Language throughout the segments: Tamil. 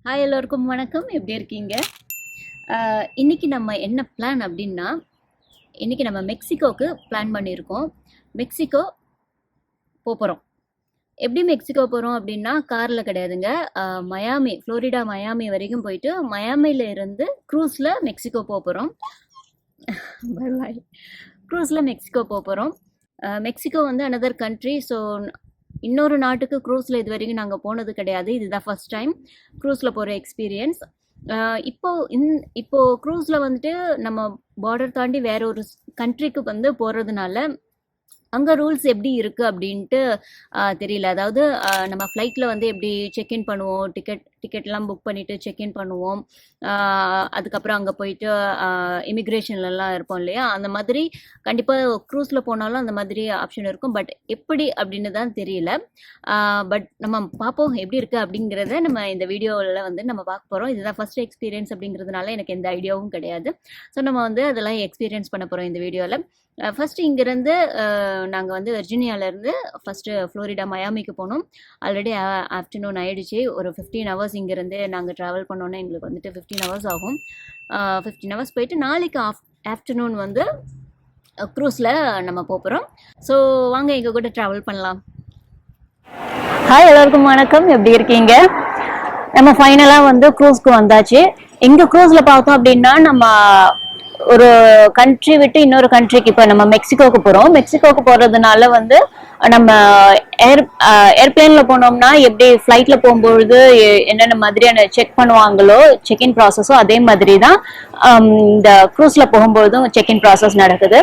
ஹாய் எல்லோருக்கும் வணக்கம். எப்படி இருக்கீங்க? இன்னைக்கு நம்ம என்ன பிளான் அப்படின்னா, இன்னைக்கு நம்ம மெக்சிகோவுக்கு பிளான் பண்ணியிருக்கோம். மெக்சிகோ போகிறோம். எப்படி மெக்சிகோ போகிறோம் அப்படின்னா, காரில் கிடையாதுங்க. மயாமி, ஃப்ளோரிடா மயாமி வரைக்கும் போயிட்டு மயாமியில் இருந்து க்ரூஸில் மெக்சிகோ போகிறோம். Bye bye. க்ரூஸில் மெக்சிகோ போகிறோம். மெக்சிகோ வந்து அனதர் கண்ட்ரி. ஸோ இன்னொரு நாட்டுக்கு க்ரூஸில் இது வரைக்கும் நாங்கள் போனது கிடையாது. இதுதான் ஃபஸ்ட் டைம் க்ரூஸில் போகிற எக்ஸ்பீரியன்ஸ். இப்போது க்ரூஸில் வந்துட்டு நம்ம பார்டர் தாண்டி வேற ஒரு கண்ட்ரிக்கு வந்து போகிறதுனால அங்கே ரூல்ஸ் எப்படி இருக்குது அப்படின்ட்டு தெரியல. அதாவது நம்ம ஃப்ளைட்டில் வந்து எப்படி செக்இன் பண்ணுவோம், டிக்கெட்லாம் புக் பண்ணிவிட்டு செக்இன் பண்ணுவோம். அதுக்கப்புறம் அங்கே போயிட்டு இமிக்ரேஷன்லலாம் இருப்போம் இல்லையா, அந்த மாதிரி கண்டிப்பாக க்ரூஸில் போனாலும் அந்த மாதிரி ஆப்ஷன் இருக்கும். பட் எப்படி அப்படின்னு தான் தெரியல. பட் நம்ம பார்ப்போம் எப்படி இருக்குது அப்படிங்கிறத நம்ம இந்த வீடியோவில் வந்து நம்ம பார்க்க போகிறோம். இதுதான் ஃபஸ்ட் எக்ஸ்பீரியன்ஸ் அப்படிங்கிறதுனால எனக்கு எந்த ஐடியாவும் கிடையாது. ஸோ நம்ம வந்து அதெல்லாம் எக்ஸ்பீரியன்ஸ் பண்ண போகிறோம் இந்த வீடியோவில். ஃபஸ்ட்டு இங்கேருந்து நாங்கள் வந்து வெர்ஜீனியாவிலேருந்து ஃபஸ்ட்டு ஃப்ளோரிடா மயாமிக்கு போனோம். ஆல்ரெடி ஆஃப்டர்நூன் ஆகிடுச்சு. ஒரு 15 hours இங்கேருந்து நாங்கள் ட்ராவல் பண்ணோன்னா எங்களுக்கு வந்துட்டு 15 hours ஆகும். 15 hours போயிட்டு நாளைக்கு ஆஃப்டர்நூன் வந்து க்ரூஸில் நம்ம போகிறோம். ஸோ வாங்க எங்கள் கூட ட்ராவல் பண்ணலாம். ஹாய் எல்லோருக்கும் வணக்கம். எப்படி இருக்கீங்க? நம்ம ஃபைனலாக வந்து க்ரூஸ்க்கு வந்தாச்சு. இங்கே க்ரூஸில் பார்த்தோம் அப்படின்னா நம்ம ஒரு கண்ட்ரி விட்டு இன்னொரு கண்ட்ரிக்கு, இப்போ நம்ம மெக்சிகோக்கு போகிறோம். மெக்சிகோக்கு போகிறதுனால வந்து நம்ம ஏர்பிளேனில் போனோம்னா எப்படி ஃப்ளைட்டில் போகும்பொழுது என்னென்ன மாதிரியான செக் பண்ணுவாங்களோ, செக்இன் ப்ராசஸோ அதே மாதிரி தான் இந்த க்ரூஸில் போகும்பொழுதும் செக்இன் ப்ராசஸ் நடக்குது.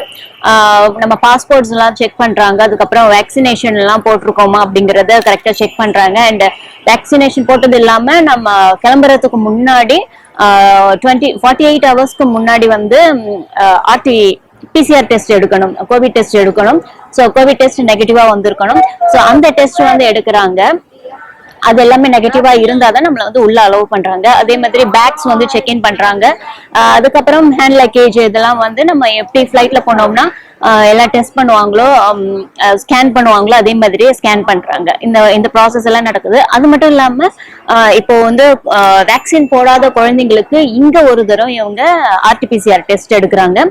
நம்ம பாஸ்போர்ட்ஸ்லாம் செக் பண்ணுறாங்க. அதுக்கப்புறம் வேக்சினேஷன்லாம் போட்டிருக்கோமா அப்படிங்கிறத கரெக்டாக செக் பண்ணுறாங்க. அண்ட் வேக்சினேஷன் போட்டது இல்லாமல் நம்ம கிளம்புறதுக்கு முன்னாடி 48 hours முன்னாடி வந்து பிசிஆர் டெஸ்ட் எடுக்கணும், கோவிட் டெஸ்ட் எடுக்கணும். ஸோ கோவிட் டெஸ்ட் நெகட்டிவா வந்திருக்கணும். ஸோ அந்த டெஸ்ட் வந்து எடுக்கிறாங்க. அது எல்லாமே நெகட்டிவா இருந்தாதான் நம்மளை வந்து உள்ள அலோவ் பண்றாங்க. அதே மாதிரி பேக்ஸ் வந்து செக்இன் பண்றாங்க. அதுக்கப்புறம் ஹேண்ட் லக்கேஜ் இதெல்லாம் வந்து நம்ம எப்படி ஃபிளைட்ல போனோம்னா எல்லாம் டெஸ்ட் பண்ணுவாங்களோ, ஸ்கேன் பண்ணுவாங்களோ அதே மாதிரியே ஸ்கேன் பண்றாங்க. இந்த ப்ராசஸ் எல்லாம் நடக்குது. அது மட்டும் இல்லாம இப்போ வந்து வேக்சின் போடாத குழந்தைங்களுக்கு இங்க ஒரு தடவை இவங்க ஆர்டிபிசிஆர் டெஸ்ட் எடுக்கிறாங்க.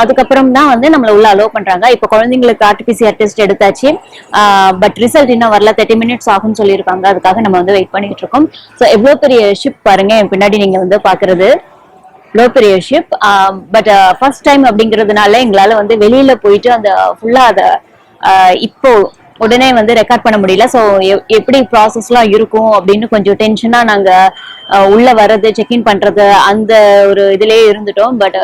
அதுக்கப்புறம் தான் வந்து நம்மளை உள்ள அலோவ் பண்றாங்க. இப்போ குழந்தைங்களுக்கு ஆர்டிபிசிஆர் டெஸ்ட் எடுத்தாச்சு. பட் ரிசல்ட் இன்னும் வரல. 30 minutes ஆகும்னு சொல்லியிருக்காங்க. அதுக்காக நம்ம வந்து வெயிட் பண்ணிட்டு இருக்கோம். ஸோ எவ்வளோ பெரிய ஷிப் பாருங்க, என் பின்னாடி நீங்க வந்து பாக்குறது எவ்வளோ பெரிய ஷிப். பட் ஃபர்ஸ்ட் டைம் அப்படிங்கிறதுனால எங்களால வந்து வெளியில போயிட்டு அந்த ஃபுல்லா அதை இப்போ உடனே வந்து ரெக்கார்ட் பண்ண முடியல. ஸோ எப்படி ப்ராசஸ்லாம் இருக்கும் அப்படின்னு கொஞ்சம் டென்ஷனா நாங்க உள்ள வர்றது, செக்இன் பண்றது அந்த ஒரு இதுலயே இருந்துட்டோம். பட்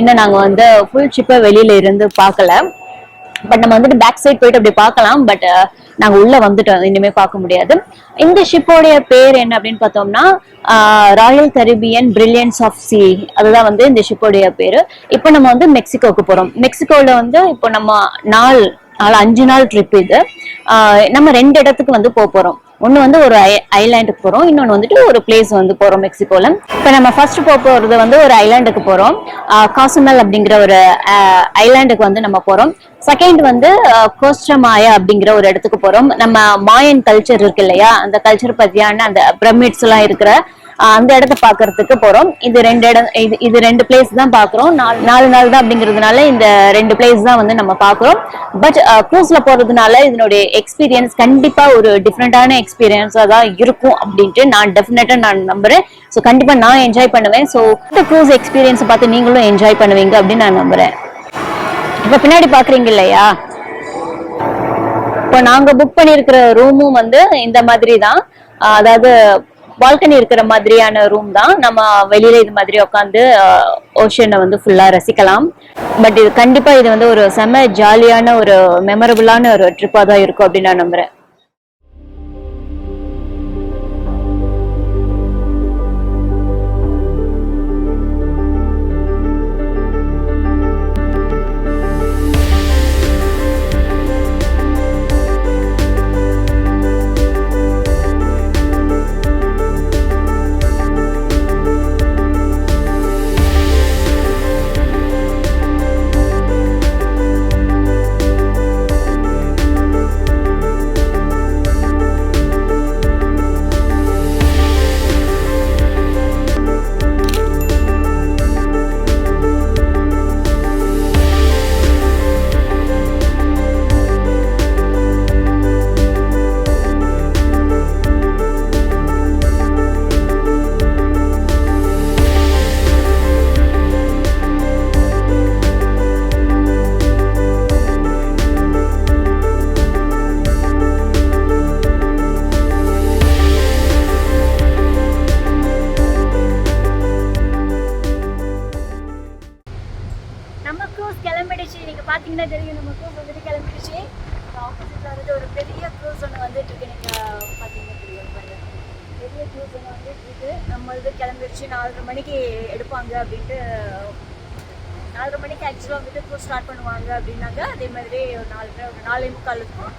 இன்னும் நாங்க வந்து ஃபுல் ஷிப்பை வெளியில இருந்து பார்க்கல. பட் நம்ம வந்துட்டு பேக் சைட் போயிட்டு அப்படி பார்க்கலாம். பட் நாங்க உள்ள வந்துட்டோம், இனிமே பார்க்க முடியாது. இந்த ஷிப்போடைய பேர் என்ன அப்படின்னு பார்த்தோம்னா Royal Caribbean Brilliance of sea, அதுதான் வந்து இந்த ஷிப்போடைய பேரு. இப்போ நம்ம வந்து மெக்சிகோக்கு போறோம். மெக்சிகோல வந்து இப்போ நம்ம 5 நாள் ட்ரிப் இது. நம்ம 2 இடத்துக்கு வந்து போறோம். ஒன்னு வந்து ஒரு ஐலாண்டுக்கு போறோம், இன்னொன்னு வந்துட்டு ஒரு பிளேஸ் வந்து போறோம் மெக்சிகோல. இப்ப நம்ம ஃபர்ஸ்ட் போறது வந்து ஒரு ஐலாண்டுக்கு போறோம். காசுமெல் அப்படிங்கிற ஒரு ஐலாண்டுக்கு வந்து நம்ம போறோம். செகண்ட் வந்து கோஸ்டா மாயா அப்படிங்கிற ஒரு இடத்துக்கு போறோம். நம்ம மாயன் கல்ச்சர் இருக்கு இல்லையா, அந்த கல்ச்சர் பத்தியான அந்த பிரமிட்ஸ் எல்லாம் இருக்கிற அந்த இடத்த பாக்குறதுக்கு போறோம். இது 2 பிளேஸ் தான் பாக்குறோம். 4 நாள் தான் அப்படிங்கிறதுனால இந்த 2 பிளேஸ் தான் வந்து நம்ம பாக்குறோம். பட் க்ரூஸ்ல போறதுனால இதனுடைய எக்ஸ்பீரியன்ஸ் கண்டிப்பா ஒரு டிஃப்ரெண்டான எக்ஸ்பீரியன்ஸா தான் இருக்கும் அப்படின்ட்டு நான் நம்புறேன். ஸோ கண்டிப்பா நான் என்ஜாய் பண்ணுவேன். ஸோ இந்த க்ரூஸ் எக்ஸ்பீரியன்ஸை பார்த்து நீங்களும் என்ஜாய் பண்ணுவீங்க அப்படின்னு நான் நம்புறேன். இப்ப பின்னாடி பாக்குறீங்க இல்லையா, இப்போ நாங்க புக் பண்ணிருக்கிற ரூமும் வந்து இந்த மாதிரி தான். அதாவது பால்கனி இருக்கிற மாதிரியான ரூம் தான். நம்ம வெளியில இது மாதிரி உட்காந்து ஓஷனை வந்து ஃபுல்லா ரசிக்கலாம். பட் இது கண்டிப்பா இது வந்து ஒரு செம ஜாலியான ஒரு மெமரபிளான ஒரு ட்ரிப்பா தான் இருக்கும் அப்படின்னு நான் நம்புறேன். இருக்குது. நம்ம இது கிளம்பிடுச்சு 4:30 மணிக்கு எடுப்பாங்க அப்படின்ட்டு. 4:30 மணிக்கு ஆக்சுவலாக வந்துட்டு டூர் ஸ்டார்ட் பண்ணுவாங்க அப்படின்னாங்க. அதே மாதிரி ஒரு 4:45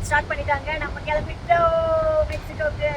ஸ்டார்ட் பண்ணிட்டாங்க. நம்ம கிளம்பிட்டோம் மெக்சிகோக்கு.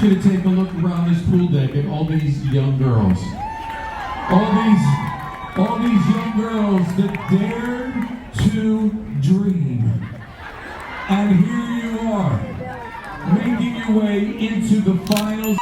you to take a look around this pool deck at all these young girls. All these young girls that dared to dream. And here you are, making your way into the finals.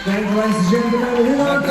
Ladies and gentlemen,